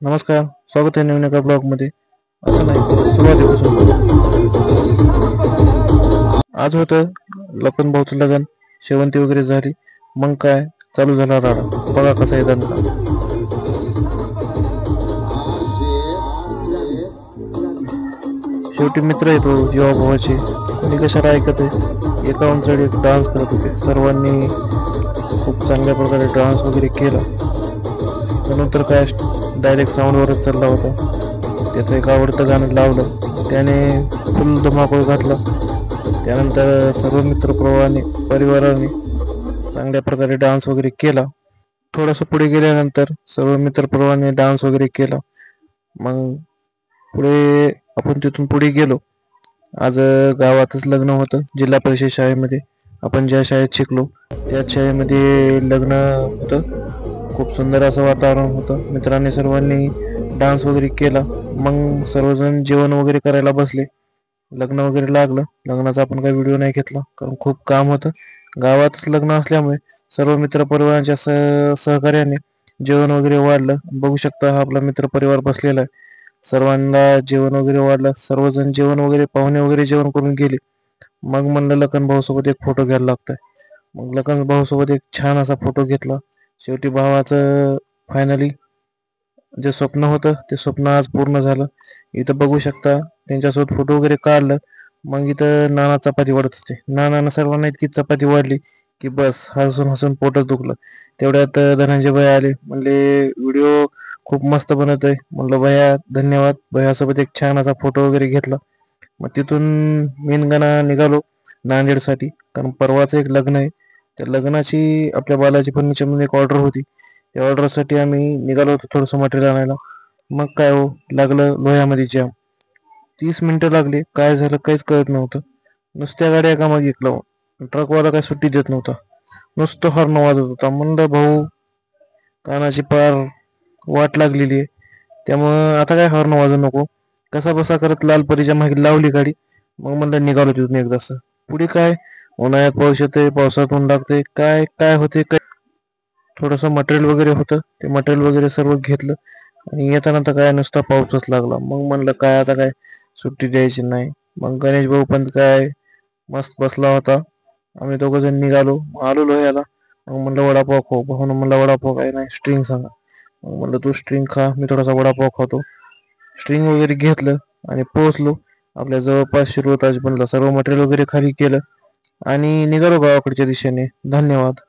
नमस्कार, स्वागत आहे नवीन एका ब्लॉग मध्ये. असं नाही, सुरुवातीपासून आज होतं लपन भाऊचं लग्न, शेवंती वगैरे झाली. मग काय चालू झाला राडा. बघा कसा आहे दणका. शेवटी मित्र येतो जीवा भावाचे. कोणी कशाला ऐकत आहे. एकाहून चढ एक डान्स करत होते. सर्वांनी खूप चांगल्या प्रकारे डान्स वगैरे केला. त्यानंतर काय डायरेक्ट साऊंडवरच चालला होता. त्याचं एक आवडतं गाणं लावलं. त्याने फुल धमाकूळ घातला. त्यानंतर सर्व मित्र परिवाराने चांगल्या प्रकारे डान्स वगैरे केला. थोडंसं पुढे गेल्यानंतर सर्व मित्र परिवाराने डान्स वगैरे केला. मग पुढे आपण तिथून पुढे गेलो. आज गावातच लग्न होतं, जिल्हा परिषद शाळेमध्ये. आपण ज्या शाळेत शिकलो त्याच शाळेमध्ये लग्न होतं. खूप सुंदर असं वातावरण होतं. मित्रांनी सर्वांनी डान्स वगैरे केला. मग सर्वजण जेवण वगैरे करायला बसले. लग्न वगैरे लागलं. लग्नाचा आपण काही व्हिडिओ नाही घेतला कारण खूप काम होतं. गावातच लग्न असल्यामुळे सर्व मित्र परिवारांच्या सहकार्याने जेवण वगैरे वाढलं. बघू शकता हा आपला मित्र परिवार बसलेला आहे. सर्वांना जेवण वगैरे वाढलं. सर्वजण जेवण वगैरे पाहुणे वगैरे जेवण करून गेले. मग म्हणलं लखन भाऊ सोबत एक फोटो घ्यायला लागतंय. मग लखन भाऊ सोबत एक छान असा फोटो घेतला. शेवटी भावाचं फायनली जे स्वप्न होतं ते स्वप्न आज पूर्ण झालं. इथं बघू शकता त्यांच्यासोबत फोटो वगैरे काढलं. मग इथं नाना चपाती वाढत होते. नानानं सर्वांना इतकी चपाती वाढली की बस हसून हसून पोटच दुखलं. तेवढ्यात धनंजय भैया आले. म्हणले व्हिडिओ खूप मस्त बनत आहे. म्हणलं भैया धन्यवाद. भैयासोबत एक छान असा फोटो वगैरे घेतला. मग तिथून मेनगणा निघालो नांदेडसाठी. कारण परवाचं एक लग्न आहे. त्या लग्नाची आपल्या बालाजी फर्निचरमध्ये एक ऑर्डर होती. त्या ऑर्डरसाठी आम्ही निघालो होतो थोडंसं मटेरियल आणायला. मग काय हो लागलं लोह्यामध्ये जाम. 30 मिनिटं लागली. काय झालं काहीच कळत नव्हतं. नुसत्या गाड्या एकामागे एक लावून ट्रकवाला काय सुट्टी देत नव्हता. नुसतं हॉर्न वाजत होता. म्हणलं भाऊ कानाची पार वाट लागलेली आहे. त्यामुळं आता काय हॉर्न वाजू नको. कसा बसा करत लालपरीच्या मागे लावली गाडी. मग म्हणलं निघालो तिथून एकदाच. पुढे काय उन्हाळ्यात पाऊस येते, पावसात ऊन लागते. काय काय होते काय. थोडंसं मटेरियल वगैरे होतं. ते मटेरियल वगैरे सर्व घेतलं आणि येताना तर काय नुसता पाऊसच लागला. मग म्हणलं काय आता काय सुट्टी द्यायची नाही. मग गणेश भाऊ पण काय मस्त बसला होता. आम्ही दोघं जण निघालो. आलो लोह्याला. मग म्हणलं वडापाव खाऊ. भाऊन म्हणलं वडापाव काय नाही स्ट्रिंग सांगा. मग म्हणलं तू स्ट्रिंग खा, मी थोडासा वडापाव खातो. स्ट्रिंग वगैरे घेतलं आणि पोहोचलो आपल्या जवळपास शिरोळ ताजबनला. सर्व मटेरियल वगैरे खाली केलं आणि निघालो गावाकडच्या दिशेने. धन्यवाद.